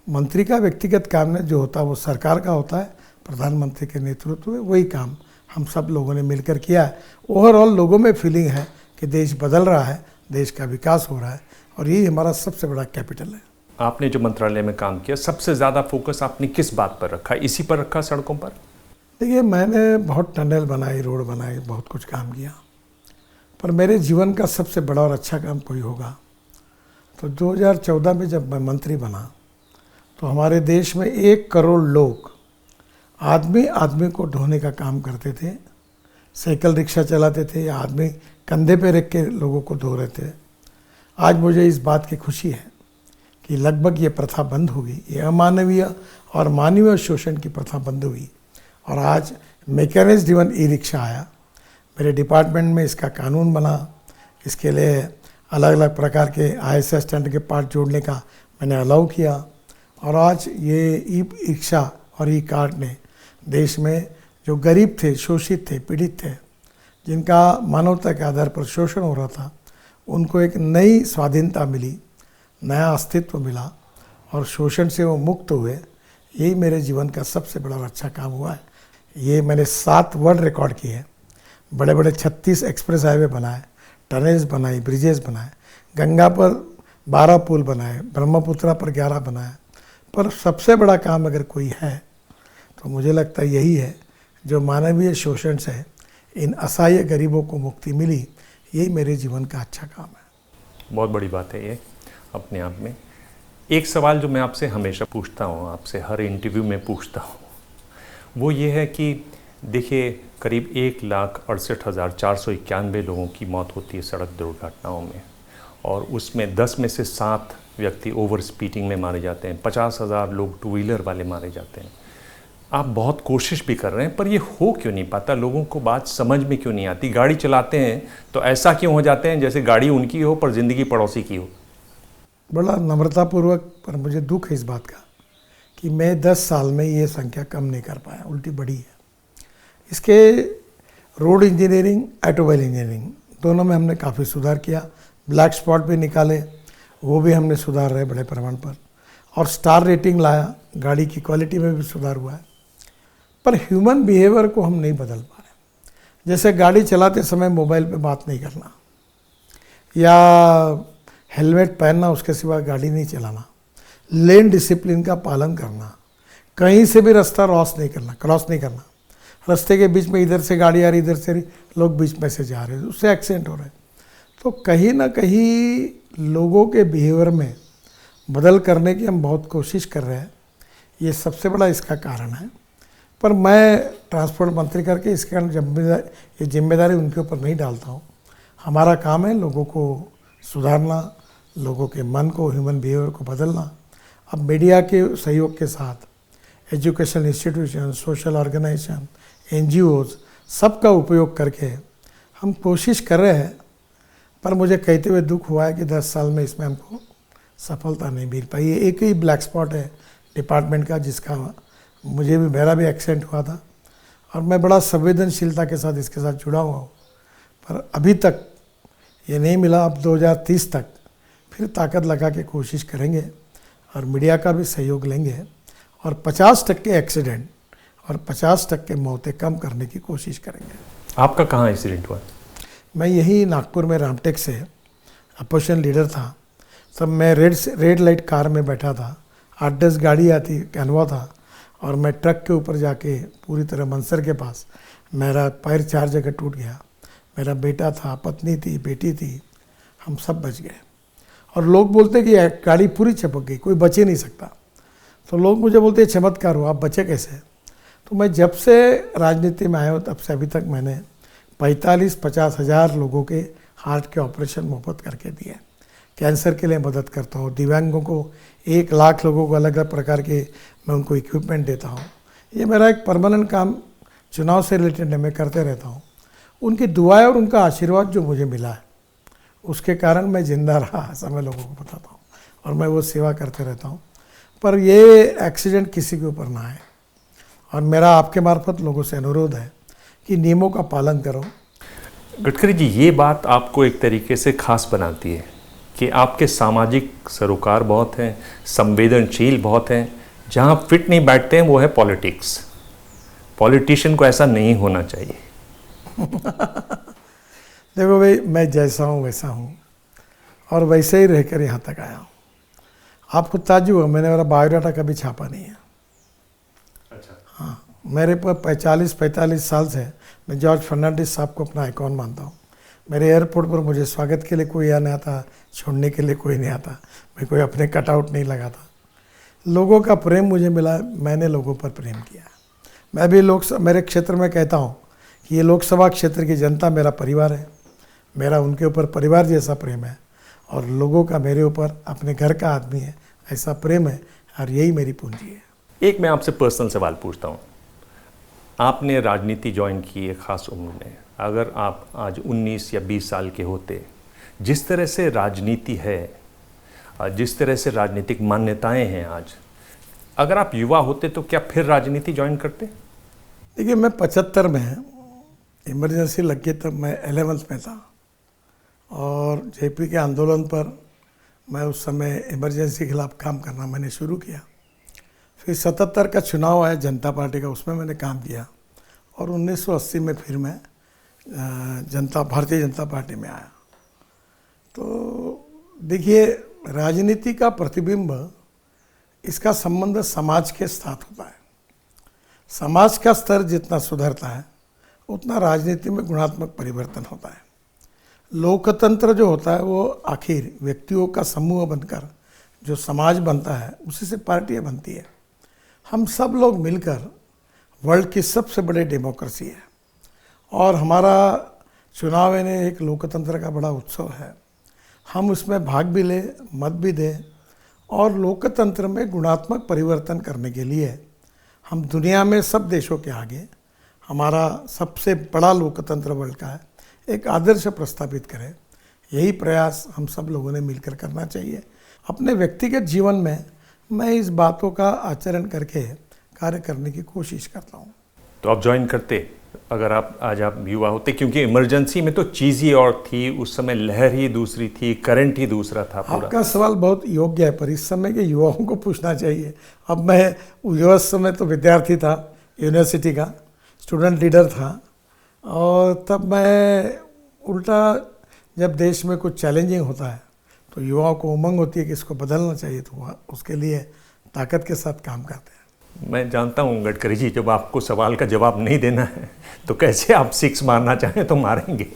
मंत्री का व्यक्तिगत काम में जो होता है वो सरकार का होता है, प्रधानमंत्री के नेतृत्व में वही काम हम सब लोगों ने मिलकर किया है। ओवरऑल लोगों में फीलिंग है कि देश बदल रहा है, देश का विकास हो रहा है, और यही हमारा सबसे बड़ा कैपिटल है। आपने जो मंत्रालय में काम किया, सबसे ज़्यादा फोकस आपने किस बात पर रखा? इसी पर रखा, सड़कों पर? देखिए मैंने बहुत टनल बनाई, रोड बनाई, बहुत कुछ काम किया, पर मेरे जीवन का सबसे बड़ा और अच्छा काम कोई होगा तो 2014 में जब मैं मंत्री बना तो हमारे देश में 1 करोड़ लोग आदमी आदमी को ढोने का काम करते थे, साइकिल रिक्शा चलाते थे या आदमी कंधे पे रख के लोगों को धो रहे थे। आज मुझे इस बात की खुशी है कि लगभग ये प्रथा बंद होगी, ये अमानवीय और मानवीय शोषण की प्रथा बंद हुई और आज मैकेनिज्ड ड्रिवन ई रिक्शा आया। मेरे डिपार्टमेंट में इसका कानून बना, इसके लिए अलग अलग प्रकार के ISI स्टैंडर्ड के पार्ट जोड़ने का मैंने अलाउ किया और आज ये ई रिक्शा और ई कार्ट ने देश में जो गरीब थे, शोषित थे, पीड़ित थे, जिनका मानवता के आधार पर शोषण हो रहा था, उनको एक नई स्वाधीनता मिली, नया अस्तित्व मिला और शोषण से वो मुक्त हुए। यही मेरे जीवन का सबसे बड़ा और अच्छा काम हुआ है। ये मैंने 7 वर्ल्ड रिकॉर्ड किए, बड़े बड़े 36 एक्सप्रेस हाईवे बनाए, टनल्स बनाई, ब्रिजेस बनाए, गंगा पर 12 पुल बनाए, ब्रह्मपुत्रा पर 11 बनाए। पर सबसे बड़ा काम अगर कोई है तो मुझे लगता है यही है, जो मानवीय शोषण से इन असहाय गरीबों को मुक्ति मिली, यही मेरे जीवन का अच्छा काम है। बहुत बड़ी बात है ये अपने आप में। एक सवाल जो मैं आपसे हमेशा पूछता हूँ, आपसे हर इंटरव्यू में पूछता हूँ, वो ये है कि देखिए करीब 1,68,491 लोगों की मौत होती है सड़क दुर्घटनाओं में और उसमें 10 में से 7 व्यक्ति ओवर स्पीडिंग में मारे जाते हैं, 50,000 लोग 2 व्हीलर वाले मारे जाते हैं। आप बहुत कोशिश भी कर रहे हैं पर ये हो क्यों नहीं पाता? लोगों को बात समझ में क्यों नहीं आती? गाड़ी चलाते हैं तो ऐसा क्यों हो जाते हैं जैसे गाड़ी उनकी हो पर ज़िंदगी पड़ोसी की हो? बड़ा नम्रतापूर्वक, पर मुझे दुख है इस बात का कि मैं 10 साल में ये संख्या कम नहीं कर पाया, उल्टी बढ़ी है। इसके रोड इंजीनियरिंग, ऑटोमोबाइल इंजीनियरिंग दोनों में हमने काफ़ी सुधार किया, ब्लैक स्पॉट भी निकाले, वो भी हमने सुधार रहे बड़े पैमाने पर, और स्टार रेटिंग लाया, गाड़ी की क्वालिटी में भी सुधार हुआ है। पर ह्यूमन बिहेवियर को हम नहीं बदल पा रहे। जैसे गाड़ी चलाते समय मोबाइल पे बात नहीं करना या हेलमेट पहनना, उसके सिवा गाड़ी नहीं चलाना, लेन डिसिप्लिन का पालन करना, कहीं से भी रास्ता क्रॉस नहीं करना, रास्ते के बीच में इधर से गाड़ी आ रही, इधर से लोग बीच में से जा रहे हैं, उससे एक्सीडेंट हो रहे हैं। तो कहीं ना कहीं लोगों के बिहेवियर में बदल करने की हम बहुत कोशिश कर रहे हैं, ये सबसे बड़ा इसका कारण है। पर मैं ट्रांसपोर्ट मंत्री करके इसके कारण ये जिम्मेदारी उनके ऊपर नहीं डालता हूँ। हमारा काम है लोगों को सुधारना, लोगों के मन को, ह्यूमन बिहेवियर को बदलना। अब मीडिया के सहयोग के साथ education institution, social organization, NGOs सबका उपयोग करके हम कोशिश कर रहे हैं। पर मुझे कहते हुए दुख हुआ है कि 10 साल में इसमें हमको सफलता नहीं मिल पाई। ये एक ही ब्लैक स्पॉट है डिपार्टमेंट का, जिसका मेरा भी एक्सीडेंट हुआ था और मैं बड़ा संवेदनशीलता के साथ इसके साथ जुड़ा हुआ हूँ। पर अभी तक ये नहीं मिला। अब 2030 तक फिर ताकत लगा के कोशिश करेंगे और मीडिया का भी सहयोग लेंगे और 50% एक्सीडेंट और 50% मौतें कम करने की कोशिश करेंगे। आपका कहाँ एक्सीडेंट हुआ? मैं यही नागपुर में रामटेक से अपोजिशन लीडर था। तब मैं रेड लाइट कार में बैठा था, 8-10 गाड़ी आती, कैनवा था और मैं ट्रक के ऊपर जाके पूरी तरह मंसर के पास मेरा पैर 4 जगह टूट गया। मेरा बेटा था, पत्नी थी, बेटी थी, हम सब बच गए। और लोग बोलते कि गाड़ी पूरी चिपक गई, कोई बच ही नहीं सकता। तो लोग मुझे बोलते चमत्कार हो, आप बचे कैसे? तो मैं जब से राजनीति में आया हूँ तब से अभी तक मैंने 45-50 हज़ार लोगों के हार्ट के ऑपरेशन मुफ्त करके दिए। कैंसर के लिए मदद करता हूँ। दिव्यांगों को 1 लाख लोगों को अलग अलग प्रकार के मैं उनको इक्विपमेंट देता हूँ। ये मेरा एक परमानेंट काम चुनाव से रिलेटेड है, मैं करते रहता हूँ। उनकी दुआएं और उनका आशीर्वाद जो मुझे मिला है उसके कारण मैं जिंदा रहा, ऐसा मैं लोगों को बताता हूँ और मैं वो सेवा करते रहता हूँ। पर ये एक्सीडेंट किसी के ऊपर ना आए और मेरा आपके मार्फत लोगों से अनुरोध है कि नियमों का पालन करो। गडकरी जी, ये बात आपको एक तरीके से खास बनाती है कि आपके सामाजिक सरोकार बहुत हैं, संवेदनशील बहुत हैं। जहाँ फिट नहीं बैठते हैं वो है पॉलिटिक्स। पॉलिटिशियन को ऐसा नहीं होना चाहिए। देखो भाई, मैं जैसा हूँ वैसा हूँ और वैसे ही रहकर यहाँ तक आया हूँ। आपको ताज्जुब हो, मैंने मेरा बायोडाटा कभी छापा नहीं है। अच्छा। हाँ, मेरे पर 45 साल से मैं जॉर्ज फर्नांडिस साहब को अपना आइकॉन मानता हूँ। मेरे एयरपोर्ट पर मुझे स्वागत के लिए कोई नहीं आता, छोड़ने के लिए कोई नहीं आता। मैं कोई अपने कटआउट नहीं लगाता। लोगों का प्रेम मुझे मिला, मैंने लोगों पर प्रेम किया। मैं भी मेरे क्षेत्र में कहता हूँ कि ये लोकसभा क्षेत्र की जनता मेरा परिवार है। मेरा उनके ऊपर परिवार जैसा प्रेम है और लोगों का मेरे ऊपर अपने घर का आदमी है ऐसा प्रेम है और यही मेरी पूंजी है। एक मैं आपसे पर्सनल सवाल पूछता हूँ। आपने राजनीति ज्वाइन की है ख़ास उम्र में। अगर आप आज 19 या 20 साल के होते, जिस तरह से राजनीति है, जिस तरह से राजनीतिक मान्यताएं हैं आज, अगर आप युवा होते तो क्या फिर राजनीति ज्वाइन करते? देखिए, मैं 75 में इमरजेंसी लग गई तब मैं 11th में था और JP के आंदोलन पर मैं उस समय इमरजेंसी के खिलाफ काम करना मैंने शुरू किया। फिर 77 का चुनाव आया जनता पार्टी का, उसमें मैंने काम किया और 1980 में फिर मैं भारतीय जनता पार्टी में आया। तो देखिए, राजनीति का प्रतिबिंब, इसका संबंध समाज के साथ होता है। समाज का स्तर जितना सुधरता है उतना राजनीति में गुणात्मक परिवर्तन होता है। लोकतंत्र जो होता है वो आखिर व्यक्तियों का समूह बनकर जो समाज बनता है उसी से पार्टियां बनती है। हम सब लोग मिलकर वर्ल्ड की सबसे बड़ी डेमोक्रेसी है और हमारा चुनाव ने एक लोकतंत्र का बड़ा उत्सव है। हम उसमें भाग भी लें, मत भी दें और लोकतंत्र में गुणात्मक परिवर्तन करने के लिए हम दुनिया में सब देशों के आगे हमारा सबसे बड़ा लोकतंत्र वर्ल्ड का है एक आदर्श प्रस्तावित करें। यही प्रयास हम सब लोगों ने मिलकर करना चाहिए। अपने व्यक्तिगत जीवन में मैं इस बातों का आचरण करके कार्य करने की कोशिश करता हूँ। तो आप ज्वाइन करते अगर आप युवा होते? क्योंकि इमरजेंसी में तो चीज़ ही और थी, उस समय लहर ही दूसरी थी, करंट ही दूसरा था पूरा। आपका सवाल बहुत योग्य है, पर इस समय के युवाओं को पूछना चाहिए। अब मैं युवा समय तो विद्यार्थी था, यूनिवर्सिटी का स्टूडेंट लीडर था और तब मैं उल्टा जब देश में कुछ चैलेंजिंग होता है तो युवाओं को उमंग होती है कि इसको बदलना चाहिए, तो उसके लिए ताकत के साथ काम करते हैं। मैं जानता हूँ गडकरी जी, जब आपको सवाल का जवाब नहीं देना है तो कैसे आप 6 मारना चाहें तो मारेंगे।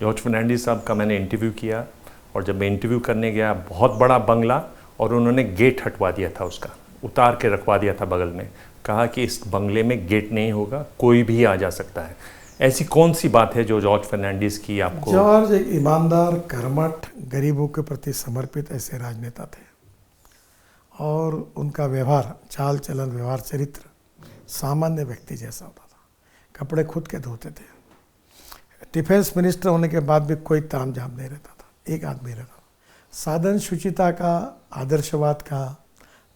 जॉर्ज फर्नांडिस साहब का मैंने इंटरव्यू किया और जब मैं इंटरव्यू करने गया, बहुत बड़ा बंगला और उन्होंने गेट हटवा दिया था, उसका उतार के रखवा दिया था बगल में। कहा कि इस बंगले में गेट नहीं होगा, कोई भी आ जा सकता है। ऐसी कौन सी बात है जो जॉर्ज फर्नांडिस की आपको? जॉर्ज एक ईमानदार, कर्मठ, गरीबों के प्रति समर्पित ऐसे राजनेता थे और उनका व्यवहार, चाल चलन, व्यवहार, चरित्र सामान्य व्यक्ति जैसा होता था। कपड़े खुद के धोते थे। डिफेंस मिनिस्टर होने के बाद भी कोई तामझाम नहीं रहता था, एक आदमी रहता था। साधन शुचिता का, आदर्शवाद का,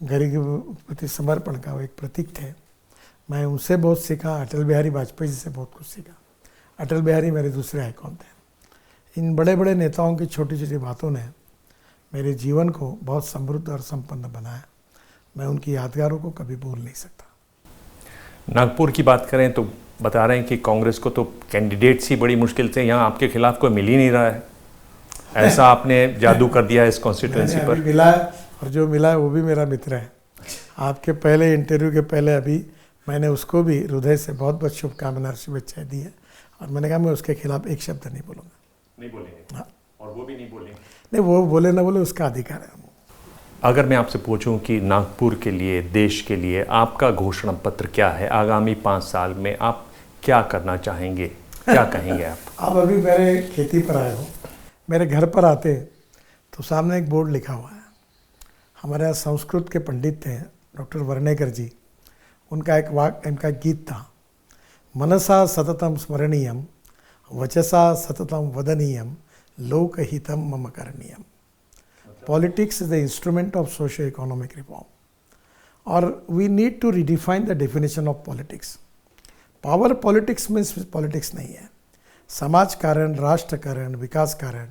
गरीबों के प्रति समर्पण का वो एक प्रतीक थे। मैं उनसे बहुत सीखा, अटल बिहारी वाजपेयी जी से बहुत कुछ सीखा। अटल बिहारी मेरे दूसरे आइकॉन थे। इन बड़े बड़े नेताओं की छोटी छोटी बातों ने मेरे जीवन को बहुत समृद्ध और संपन्न बनाया। मैं उनकी यादगारों को कभी भूल नहीं सकता। नागपुर की बात करें तो बता रहे हैं कि कांग्रेस को तो कैंडिडेट्स ही बड़ी मुश्किल से, यहाँ आपके खिलाफ कोई मिल ही नहीं रहा है। ऐसा आपने जादू कर दिया है इस कॉन्स्टिट्यूंसी पर। मिला है, और जो मिला है वो भी मेरा मित्र है। आपके पहले इंटरव्यू के पहले अभी मैंने उसको भी हृदय से बहुत बहुत शुभकामनाएं, शुभेच्छाएं दी है और मैंने कहा मैं उसके खिलाफ एक शब्द नहीं बोलूँगा। नहीं बोलेंगे? हाँ। और वो भी नहीं बोलेंगे? नहीं, वो बोले ना बोले उसका अधिकार है। अगर मैं आपसे पूछूं कि नागपुर के लिए, देश के लिए आपका घोषणा पत्र क्या है? आगामी 5 साल में आप क्या करना चाहेंगे, क्या कहेंगे आप? आप अभी मेरे खेती पर आए हो, मेरे घर पर आते तो सामने एक बोर्ड लिखा हुआ है। हमारे यहाँ संस्कृत के पंडित थे डॉक्टर वर्णेकर जी, उनका एक इनका गीत था, मनसा सततम स्मरणीयम, वचसा सततम वदनीयम, लोकहितम मम करणीयम। Politics is the instrument of socio-economic reform, or we need to redefine the definition of politics. Power politics means politics नहीं है। समाज कारण, राष्ट्र कारण, विकास कारण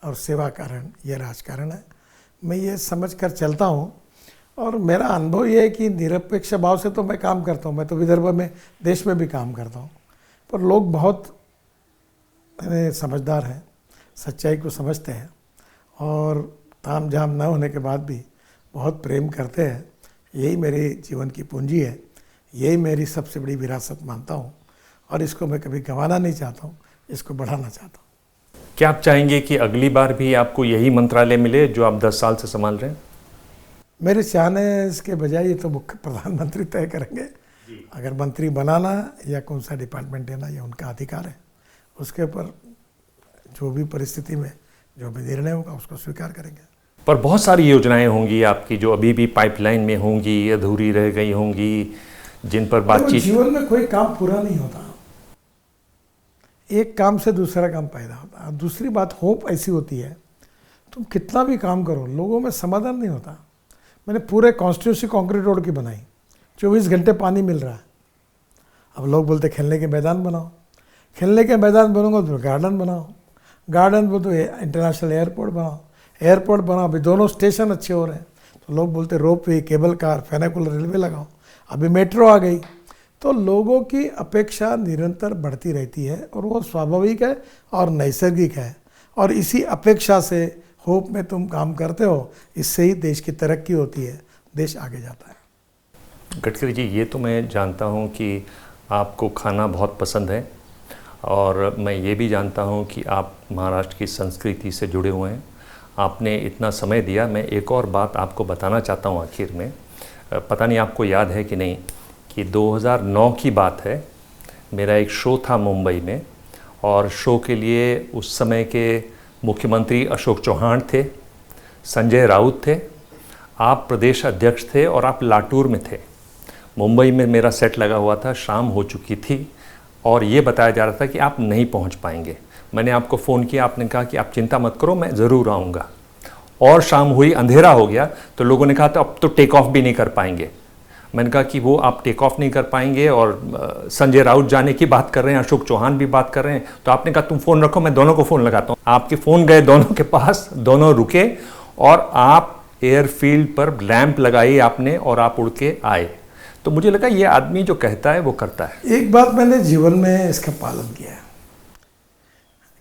और सेवा कारण ये राजकारण है। मैं ये समझ कर चलता हूँ और मेरा अनुभव ये है कि निरपेक्ष भाव से तो मैं काम करता हूँ। मैं तो विदर्भ में, देश में भी काम करता हूँ, पर लोग बहुत समझदार हैं, सच्चाई को समझते हैं और ताम झाम न होने के बाद भी बहुत प्रेम करते हैं। यही मेरे जीवन की पूंजी है, यही मेरी सबसे बड़ी विरासत मानता हूँ और इसको मैं कभी गंवाना नहीं चाहता हूँ, इसको बढ़ाना चाहता हूँ। क्या आप चाहेंगे कि अगली बार भी आपको यही मंत्रालय मिले जो आप 10 साल से संभाल रहे हैं? मेरे चाहने इसके बजाय ये तो मुख्य प्रधानमंत्री तय करेंगे। अगर मंत्री बनाना या कौन सा डिपार्टमेंट देना ये उनका अधिकार है। उसके ऊपर जो भी परिस्थिति में जो भी निर्णय होगा उसको स्वीकार करेंगे। पर बहुत सारी योजनाएं होंगी आपकी जो अभी भी पाइपलाइन में होंगी, अधूरी रह गई होंगी, जिन पर बातचीत। जीवन में कोई काम पूरा नहीं होता, एक काम से दूसरा काम पैदा होता है। दूसरी बात, होप ऐसी होती है, तुम कितना भी काम करो लोगों में समाधान नहीं होता। मैंने पूरे कॉन्स्टिट्यूंसी कंक्रीट रोड की बनाई, 24 घंटे पानी मिल रहा है। अब लोग बोलते खेलने के मैदान बनाओ, खेलने के मैदान बनोगे तो गार्डन बनाओ, गार्डन में तो इंटरनेशनल एयरपोर्ट बनाओ, एयरपोर्ट बनाओ, अभी दोनों स्टेशन अच्छे हो रहे हैं तो लोग बोलते रोप वे, केबल कार, फेनिकुलर रेलवे लगाओ, अभी मेट्रो आ गई। तो लोगों की अपेक्षा निरंतर बढ़ती रहती है और वो स्वाभाविक है और नैसर्गिक है और इसी अपेक्षा से, होप में तुम काम करते हो, इससे ही देश की तरक्की होती है, देश आगे जाता है। गडकरी जी, ये तो मैं जानता हूँ कि आपको खाना बहुत पसंद है और मैं ये भी जानता हूँ कि आप महाराष्ट्र की संस्कृति से जुड़े हुए हैं। आपने इतना समय दिया। मैं एक और बात आपको बताना चाहता हूँ आखिर में, पता नहीं आपको याद है कि नहीं, कि 2009 की बात है, मेरा एक शो था मुंबई में और शो के लिए उस समय के मुख्यमंत्री अशोक चौहान थे, संजय राउत थे, आप प्रदेश अध्यक्ष थे और आप लातूर में थे। मुंबई में मेरा सेट लगा हुआ था, शाम हो चुकी थी और ये बताया जा रहा था कि आप नहीं पहुंच पाएंगे। मैंने आपको फ़ोन किया, आपने कहा कि आप चिंता मत करो, मैं ज़रूर आऊँगा। और शाम हुई, अंधेरा हो गया, तो लोगों ने कहा तो अब तो टेक ऑफ भी नहीं कर पाएंगे। मैंने कहा कि वो आप टेक ऑफ नहीं कर पाएंगे और संजय राउत जाने की बात कर रहे हैं, अशोक चौहान भी बात कर रहे हैं। तो आपने कहा तुम फ़ोन रखो, मैं दोनों को फ़ोन लगाता हूँ। आपके फ़ोन गए दोनों के पास, दोनों रुके और आप एयरफील्ड पर लैंप लगाई आपने और आप उड़ के आए। तो मुझे लगा ये आदमी जो कहता है वो करता है। एक बात मैंने जीवन में इसका पालन किया है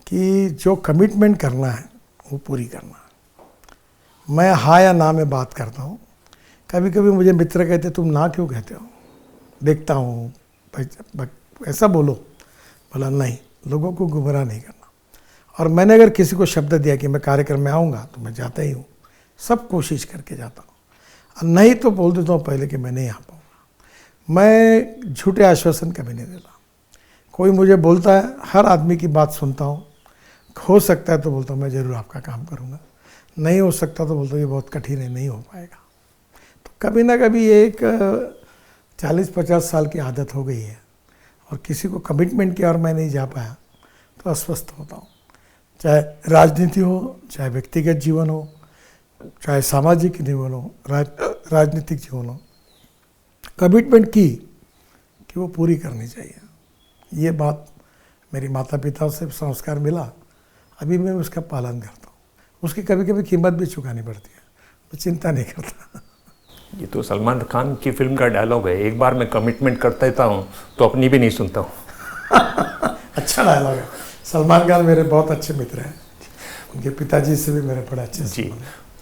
कि जो कमिटमेंट करना है वो पूरी करना है। मैं हाँ या ना में बात करता हूँ। कभी कभी मुझे मित्र कहते तुम ना क्यों कहते हो, देखता हूँ ऐसा बोलो, बोला नहीं, लोगों को गुमराह नहीं करना। और मैंने अगर किसी को शब्द दिया कि मैं कार्यक्रम में आऊँगा तो मैं जाता ही हूँ, सब कोशिश करके जाता हूँ, नहीं तो बोल देता हूँ पहले कि मैं नहीं आ पाऊँगा। मैं झूठे आश्वासन कभी नहीं देता। कोई मुझे बोलता है, हर आदमी की बात सुनता हूँ। हो सकता है तो बोलता हूँ मैं ज़रूर आपका काम करूँगा, नहीं हो सकता तो बोलता हूँ ये बहुत कठिन है, नहीं हो पाएगा। तो कभी ना कभी एक 40-50 साल की आदत हो गई है, और किसी को कमिटमेंट की और मैं नहीं जा पाया तो अस्वस्थ होता हूँ। चाहे राजनीति हो, चाहे व्यक्तिगत जीवन हो, चाहे सामाजिक जीवन हो, राजनीतिक जीवन हो, कमिटमेंट की कि वो पूरी करनी चाहिए। ये बात मेरी माता पिता से संस्कार मिला, अभी मैं उसका पालन करता हूँ। उसकी कभी कभी कीमत भी चुकानी पड़ती है, मैं चिंता नहीं करता। ये तो सलमान खान की फिल्म का डायलॉग है, एक बार मैं कमिटमेंट कर देता हूँ तो अपनी भी नहीं सुनता हूँ। अच्छा डायलॉग है। सलमान खान मेरे बहुत अच्छे मित्र हैं, उनके पिताजी से भी मेरे बड़े अच्छे जी।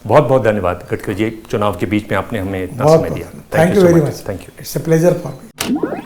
बहुत बहुत धन्यवाद गडकरी जी, चुनाव के बीच में आपने हमें इतना समय दिया। Thank you very much. Thank you. It's a pleasure for me.